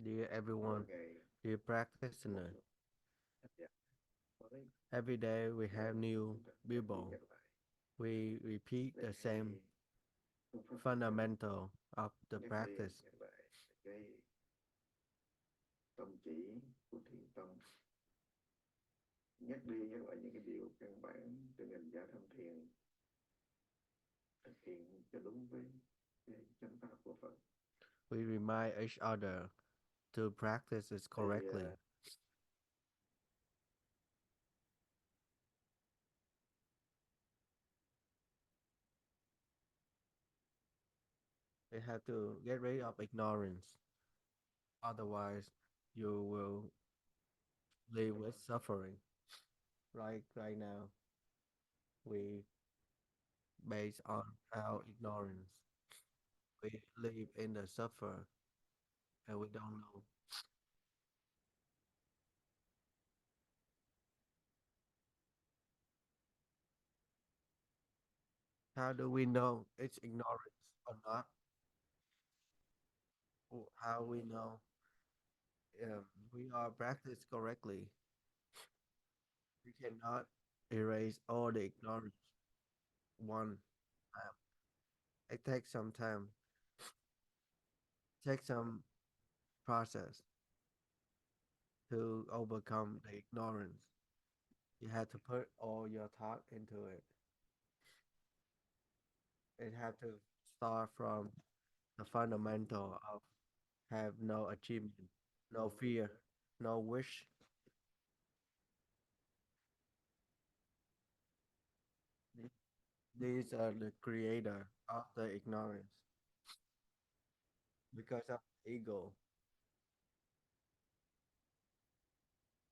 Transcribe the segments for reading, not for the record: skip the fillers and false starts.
Dear everyone, dear practitioner, every day we have new people. We repeat the same fundamental of the practice. tâm chỉ của thiền tông, nhắc đi nhắc lại những cái điều căn bản cho nền giả tham thiền thực hiện cho đúng với cái chánh pháp của Phật. We remind each other to practice it Thì correctly. We have to get rid of ignorance. Otherwise, you will live with suffering. Like right now, we based on our ignorance. We live in the suffer and we don't know. How do we know it's ignorance or not? How we know we are practiced correctly? We cannot erase all the ignorance one time. It takes some time, takes some process to overcome the ignorance. You have to put all your thought into it. It had to start from the fundamental of have no achievement, no fear, no wish. These are the creator of the ignorance because of ego,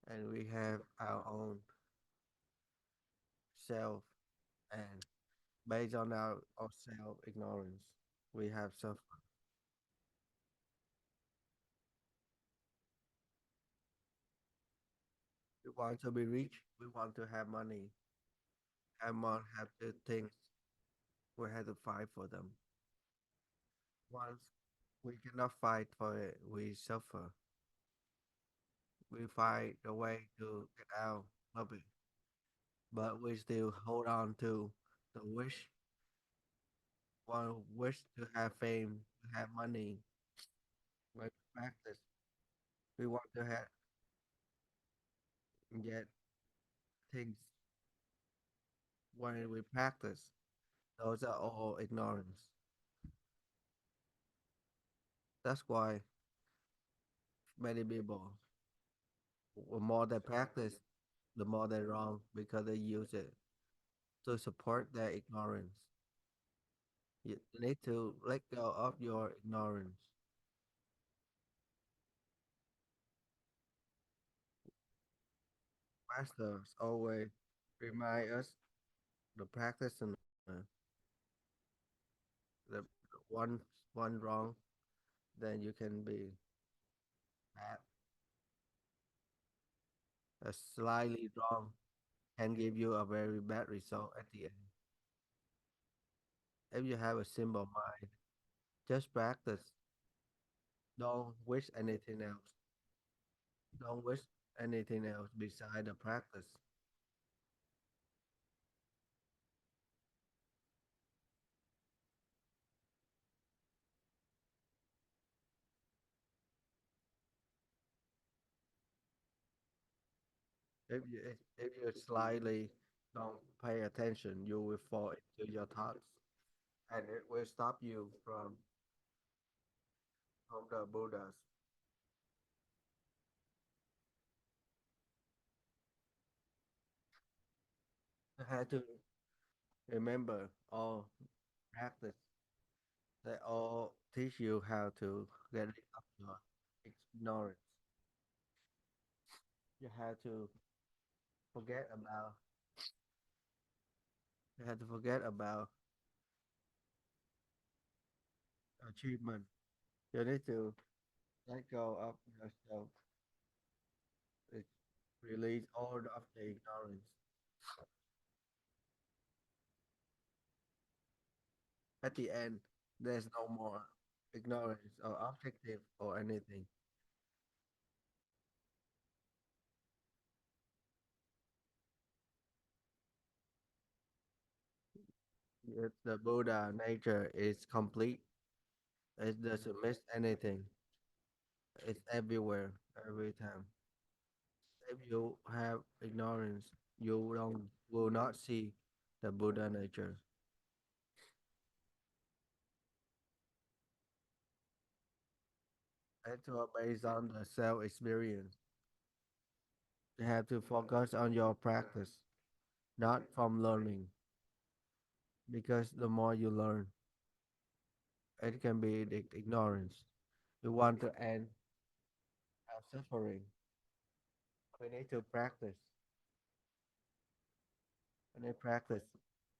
and we have our own self, and based on our self ignorance, we have suffered. We want to be rich. We want to have money. Have the things. We have to fight for them. Once we cannot fight for it, we suffer. We find a way to get out of it, but we still hold on to the wish. One wish to have fame, to have money. When we practice, we want to have get things. When we practice, those are all ignorance. That's why many people, the more they practice, the more they're wrong because they use it to support their ignorance. You need to let go of your ignorance. Masters always remind us the practitioner, the one one wrong, then you can be bad. A slightly wrong can give you a very bad result at the end. If you have a simple mind, just practice. Don't wish anything else. Don't wish anything else beside the practice. If you slightly don't pay attention, you will fall into your thoughts, and it will stop you from the Buddhas. You have to remember all practice. They all teach you how to get rid of your ignorance. You have to forget about. You have to forget about achievement. You need to let go of yourself. It release all of the ignorance. At the end, there's no more. ignorance or objective or anything. If the Buddha nature is complete, it doesn't miss anything. It's everywhere, every time. If you have ignorance, you don't will not see the Buddha nature. It's all based on the self experience. You have to focus on your practice, not from learning, because the more you learn, it can be the ignorance. You want to end our suffering. We need to practice. We need to practice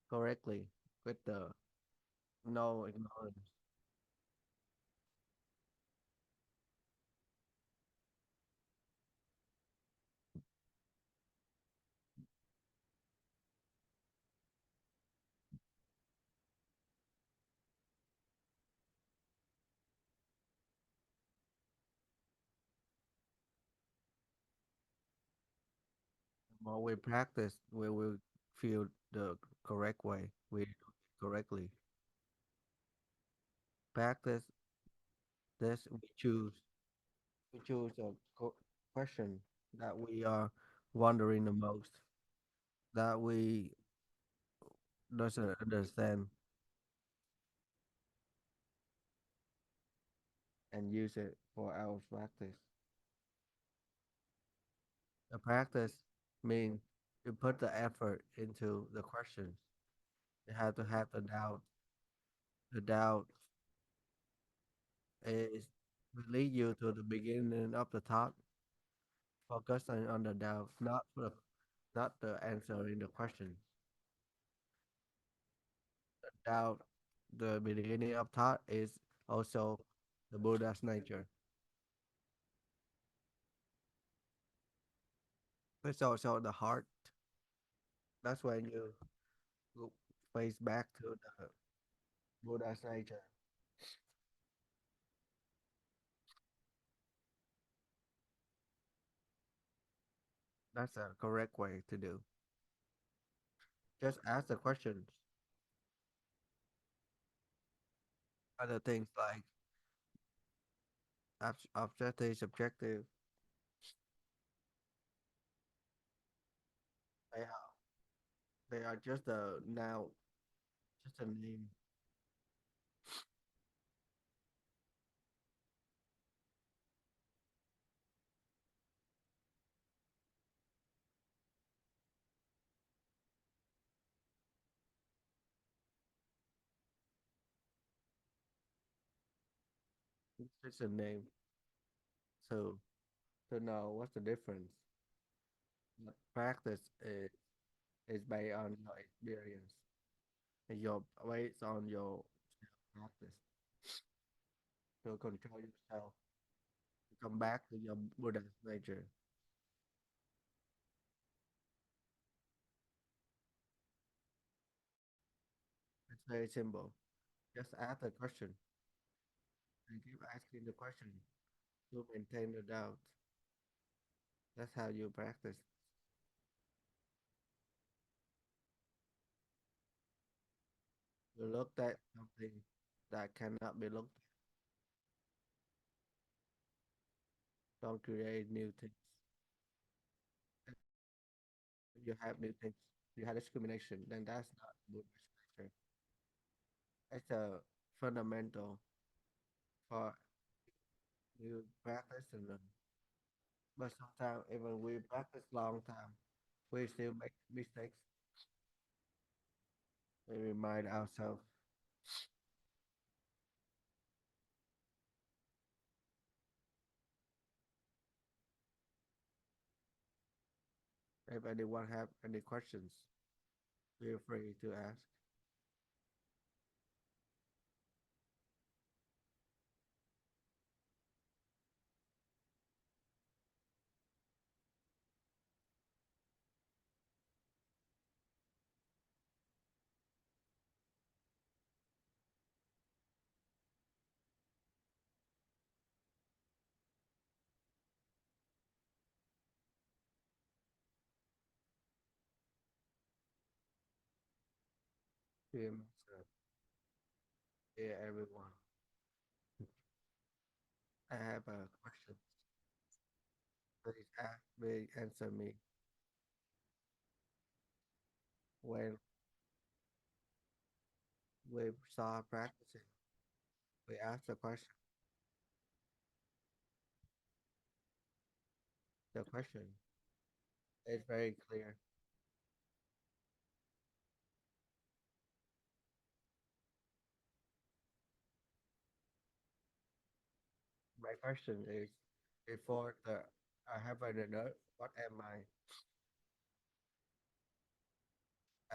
correctly with the no ignorance. The more we practice, we will feel the correct way. We do it correctly. Practice this. We choose a question that we are wondering the most, that we doesn't understand, and use it for our practice. The practice means you put the effort into the questions. You have to have the doubt. The doubt is will lead you to the beginning of the thought. Focus on the doubt, not the answer in the question. The doubt, the beginning of thought is also the Buddha's nature. It's also the heart. That's when you look face back to the Buddha's nature. That's a correct way to do. Just ask the questions. Other things like objective, subjective, they are, they are just a now, just a name. It's just a name. So to know what's the difference. But practice is based on your experience. And your based on your practice to control yourself. To come back to your Buddha's nature. It's very simple. Just ask the question and keep asking the question to maintain the doubt. That's how you practice. You look at something that cannot be looked at. Don't create new things. If you have new things, you have discrimination, then that's not Buddhist nature. It's a fundamental for you practice and learn. But sometimes even we practice long time, we still make mistakes. We remind ourselves. If anyone have any questions, feel free to ask. Dear Master, dear everyone, I have a question. Please ask me, answer me. When we start practicing, we ask the question. The question is very clear. My question is, before the I have an earth, what am I?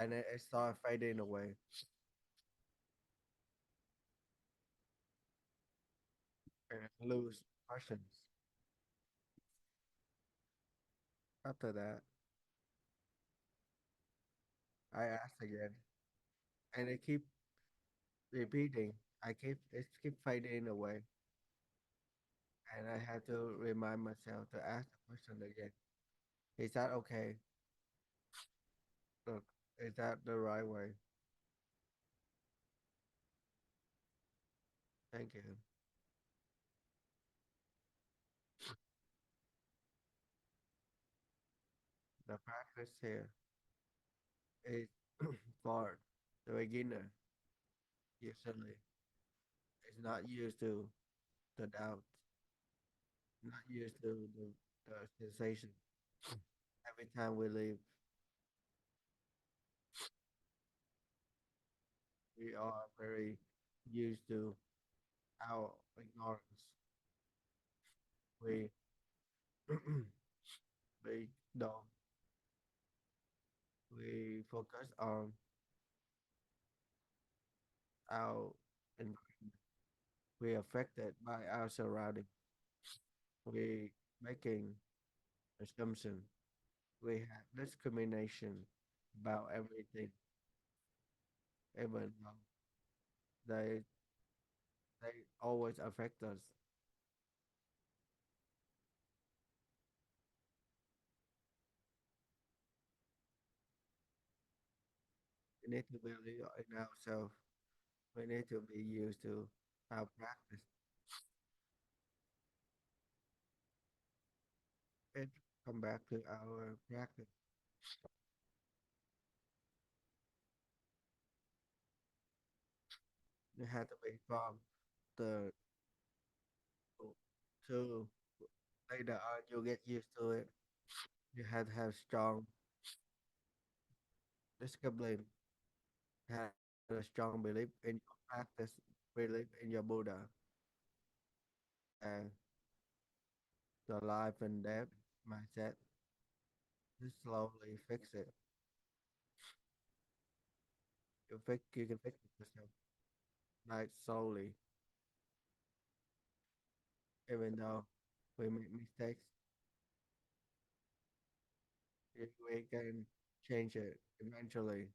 And it starts fading away. And I lose questions. After that, I ask again, and it keep repeating. It keep fading away, and I have to remind myself to ask the question again. Is that okay? Look, is that the right way? Thank you. The practice here is for the beginner. Usually, it's not used to the doubt, not used to the sensation. Every time we leave, we are very used to our ignorance. We we don't we focus on our environment. We affected by our surrounding. We making assumption. We have discrimination about everything, even though they they always affect us. We need to believe in ourselves. We need to be used to our practice. And come back to our practice. You have to be from the to later on you get used to it. You have to have strong discipline, have a strong belief in your practice, belief in your Buddha, and the life and death mindset. Just slowly fix it. You can fix it yourself. Like slowly, even though we make mistakes, if we can change it eventually.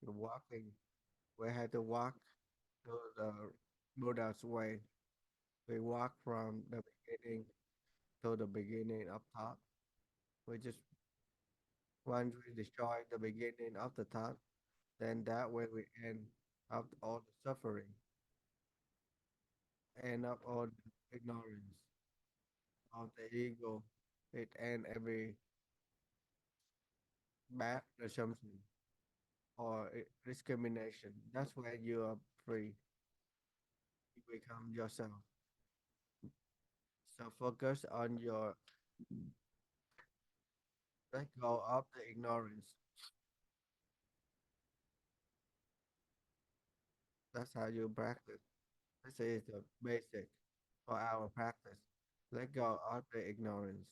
You're walking. We had to walk to the Buddha's way. We walk from the beginning to the beginning up top. We just once we destroy the beginning of the top, then that way we end up all the suffering, end up all the ignorance of the ego. It end every bad assumption or discrimination. That's when you are free. You become yourself. So focus on your let go of the ignorance. That's how you practice. This is the basic for our practice. Let go of the ignorance.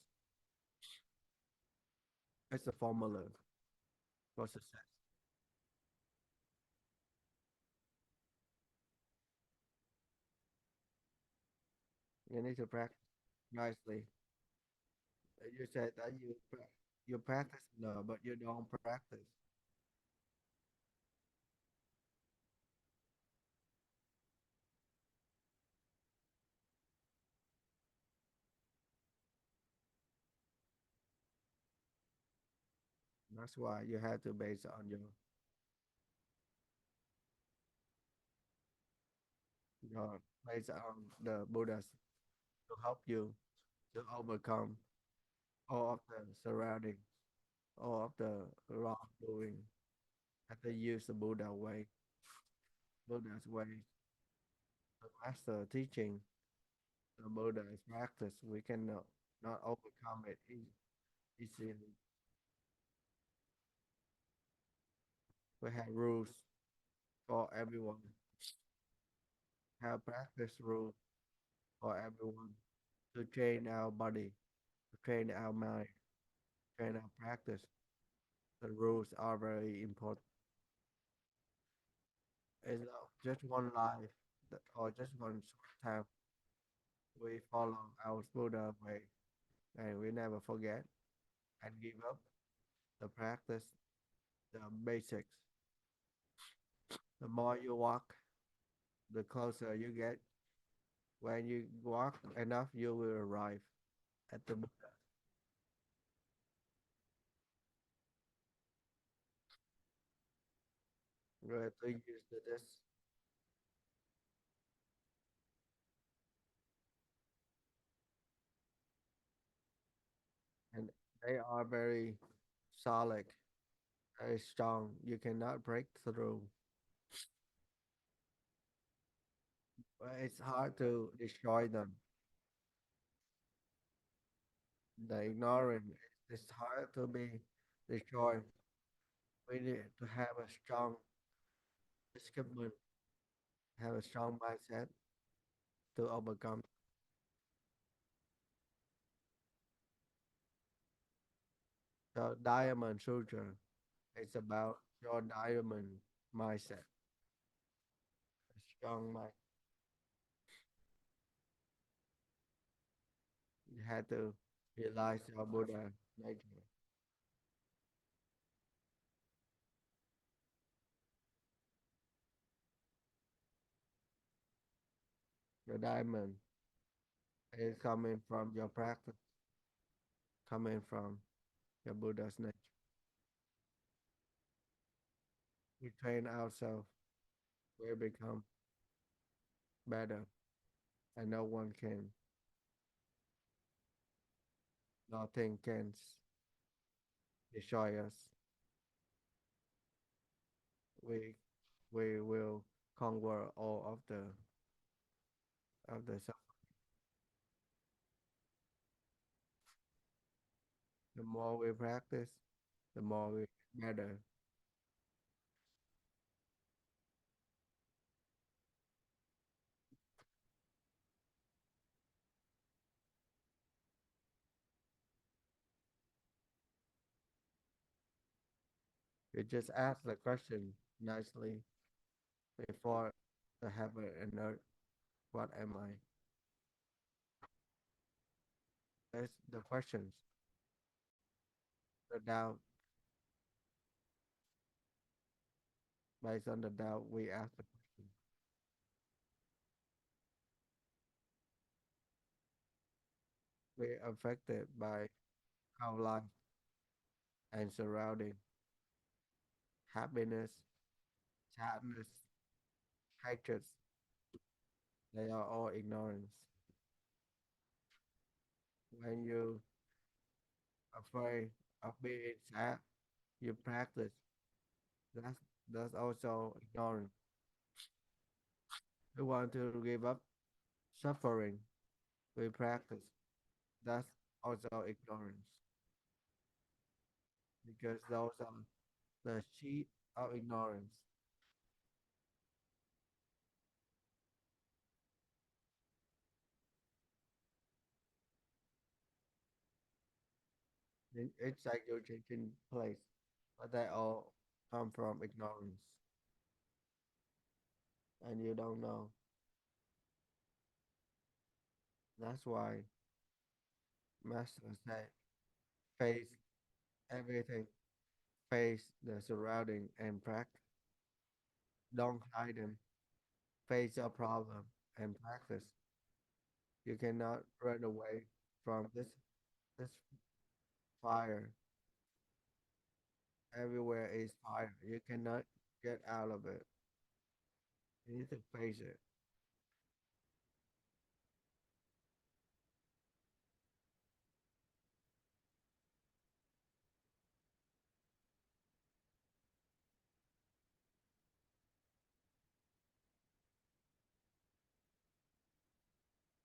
It's a formula for success. You need to practice nicely. You said that you practice no, but you don't practice. That's why you have to base on your based on the Buddhas to help you to overcome all of the surrounding, all of the wrongdoing. Have to use the Buddha's way, the master teaching, the Buddha's practice. We cannot not overcome it easily. We have rules for everyone. Have practice rules for everyone to train our body, to train our mind, train our practice. The rules are very important. It's not just one life or just one short time. We follow our Buddha way and we never forget and give up the practice, the basics. The more you walk, the closer you get. When you walk enough, you will arrive at the Buddha. We have to use this, and they are very solid, very strong. You cannot break through. But it's hard to destroy them. The ignorant, it's hard to be destroyed. We need to have a strong discipline, have a strong mindset to overcome. The Diamond Sutra is about your diamond mindset, a strong mind. You have to realize your Buddha nature. Your diamond is coming from your practice, coming from your Buddha's nature. We train ourselves, we become better, and no one can, nothing can destroy us. We we will conquer all of the suffering. The more we practice, the more we better. You just ask the question nicely before the heaven and earth. What am I? That's the questions. The doubt, based on the doubt, we ask the question. We're affected by our life and surrounding, happiness, sadness, hatred. They are all ignorance. When you afraid of being sad, you practice. That's that's also ignorance. We want to give up suffering. We practice. That's also ignorance because those are the sheet of ignorance. It's like you're changing place, but they all come from ignorance, and you don't know. That's why Master said, face everything, face the surrounding, and practice. Don't hide them. Face your problem and practice. You cannot run away from this fire. Everywhere is fire. You cannot get out of it. You need to face it.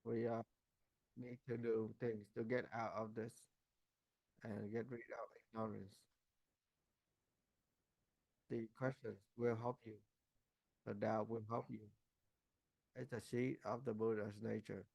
We need to do things to get out of this and get rid of ignorance. The questions will help you. The doubt will help you. It's a seed of the Buddha's nature.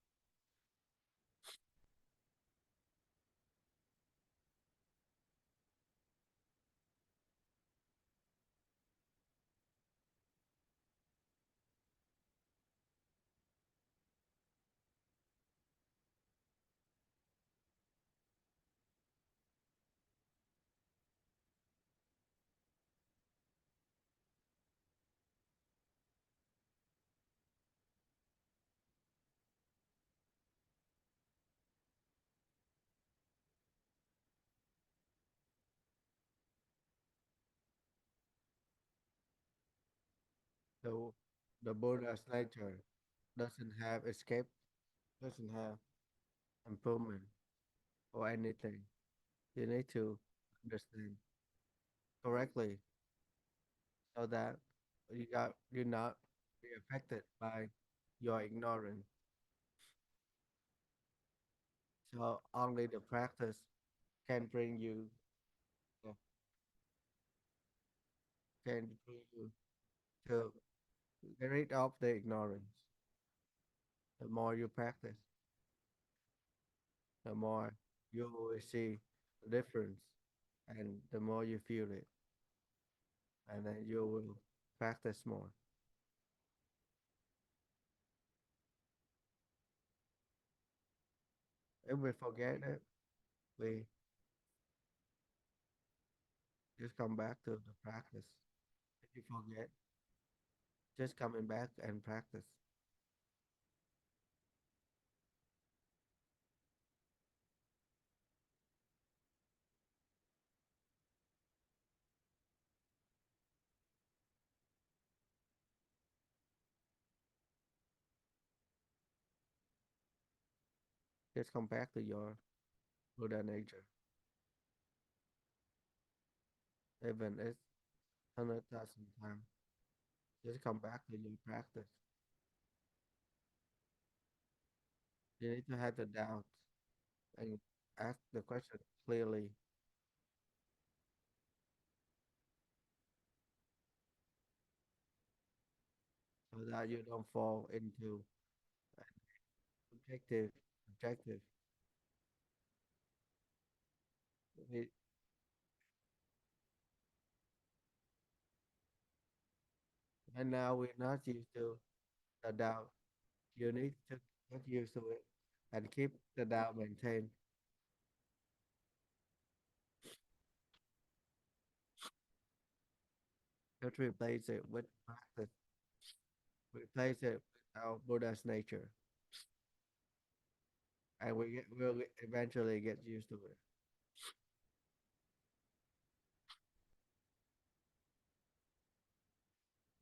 So the Buddha's nature doesn't have escape, doesn't have improvement or anything. You need to understand correctly so that you're not be affected by your ignorance. So only the practice can bring you uh, can bring you to get rid of the ignorance. The more you practice, the more you will see the difference, and the more you feel it, and then you will practice more. If we forget it, we just come back to the practice. If you forget, just coming back and practice. Just come back to your Buddha nature. Even it's 100,000 times. Just come back to your practice. You need to have the doubt and ask the question clearly so that you don't fall into objective. Objective. We- And now we're not used to the doubt. You need to get used to it and keep the doubt maintained. Just replace it with practice. Replace it with our Buddha's nature, and will eventually get used to it.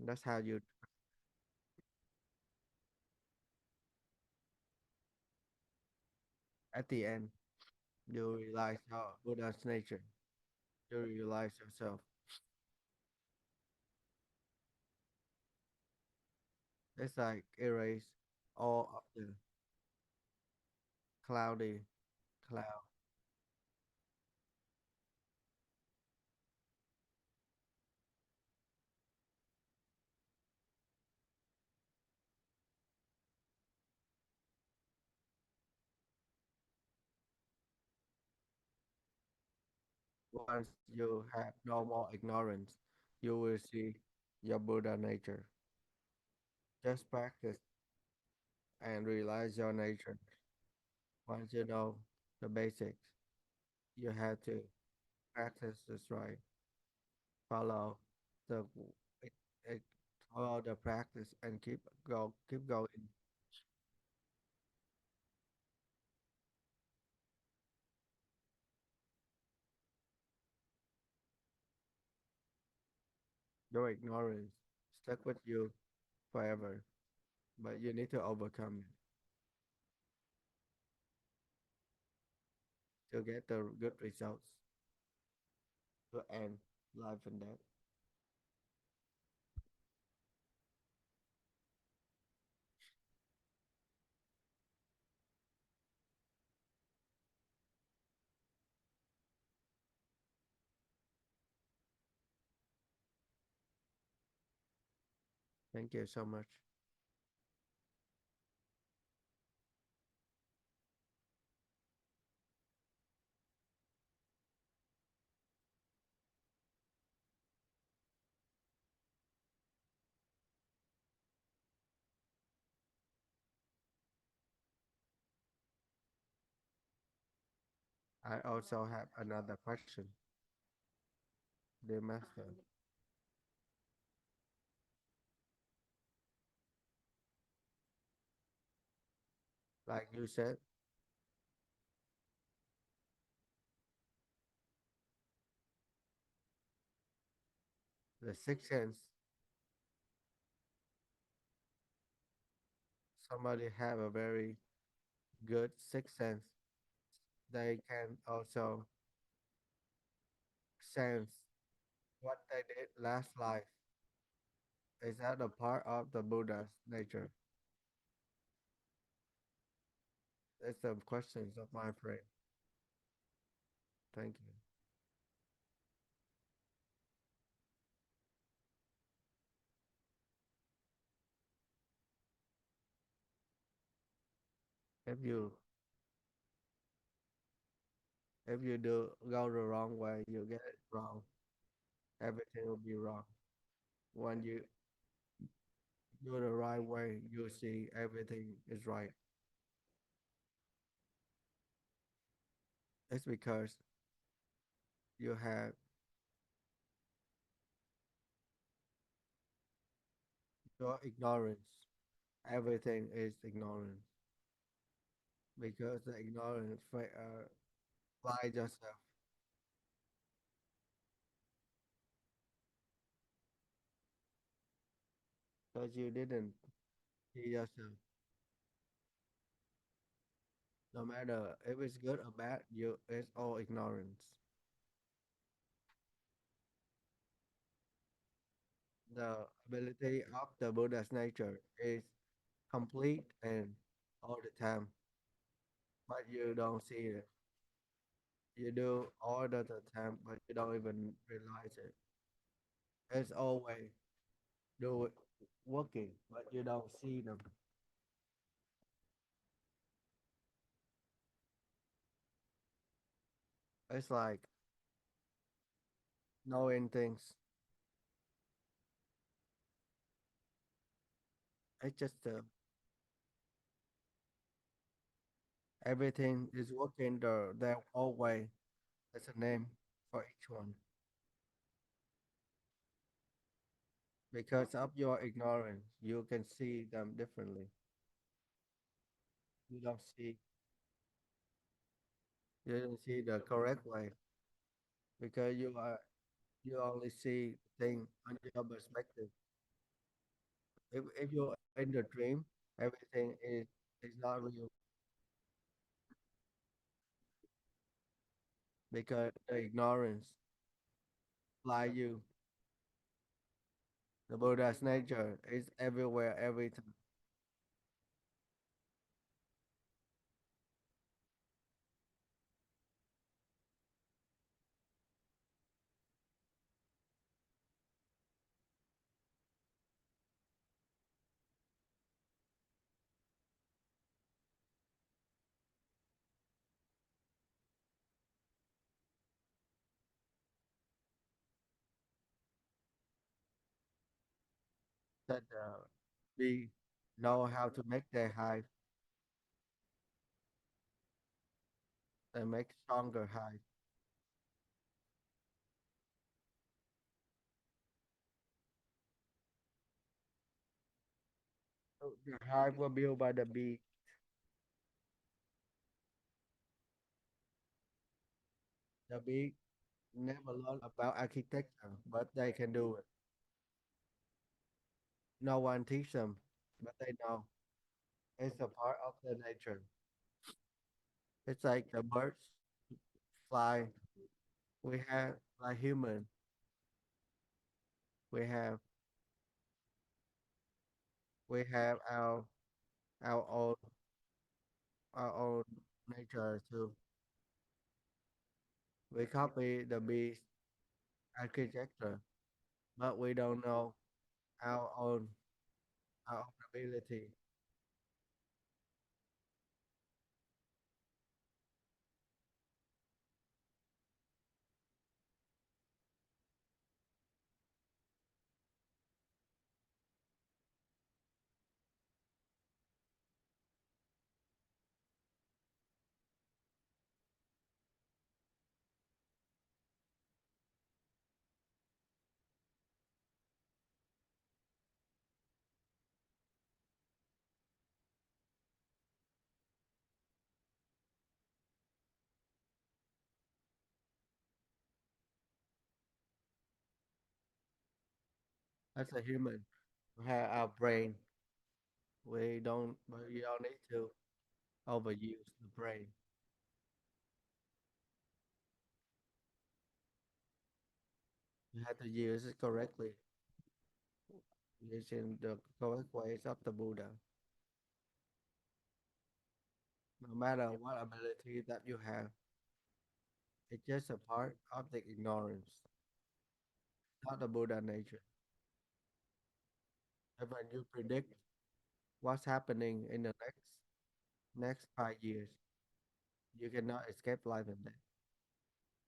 That's how you, at the end, you realize your Buddha's nature. You realize yourself. It's like erase all of the cloudy cloud. Once you have no more ignorance, you will see your Buddha nature. Just practice and realize your nature. Once you know the basics, you have to practice this right. Follow the it, it, follow the practice and keep going. Your ignorance stuck with you forever, but you need to overcome it to get the good results to end life and death. Thank you so much. I also have another question, dear master. Like you said, the sixth sense, somebody have a very good sixth sense. They can also sense what they did last life. Is that a part of the Buddha's nature? That's the questions of my friend. Thank you. If you if you do go the wrong way, you get it wrong. Everything will be wrong. When you do the right way, you see everything is right. It's because you have your ignorance. Everything is ignorance because the ignorance lie yourself because you didn't see yourself. No matter if it's good or bad, you it's all ignorance. The ability of the Buddha's nature is complete and all the time, but you don't see it. You do all the time, but you don't even realize it. It's always do it working, but you don't see them. It's like knowing things. It's just everything is working their own way. There's a name for each one because of your ignorance. You can see them differently. You don't see. You don't see the correct way because you only see things on your perspective. If you're in the dream, everything is not real because the ignorance fly you. The Buddha's nature is everywhere, every time. That we know how to make their hive and make stronger hive. So the hive were built by the bee. The bee never learned about architecture, but they can do it. No one teach them, but they know. It's a part of the nature. It's like the birds fly. We have like human. We have we have our own our own nature too. We copy the beast architecture, but we don't know our own our own ability. As a human, we have our brain. But you don't need to overuse the brain. You have to use it correctly, using the correct ways of the Buddha. No matter what ability that you have, it's just a part of the ignorance, not the Buddha nature. And when you predict what's happening in the next 5 years, you cannot escape life and death.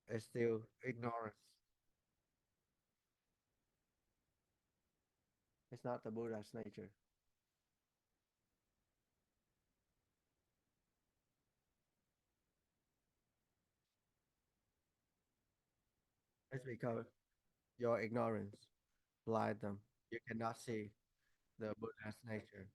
It's still ignorance. It's not the Buddha's nature. It's because your ignorance blind them. You cannot see the Buddha's nature.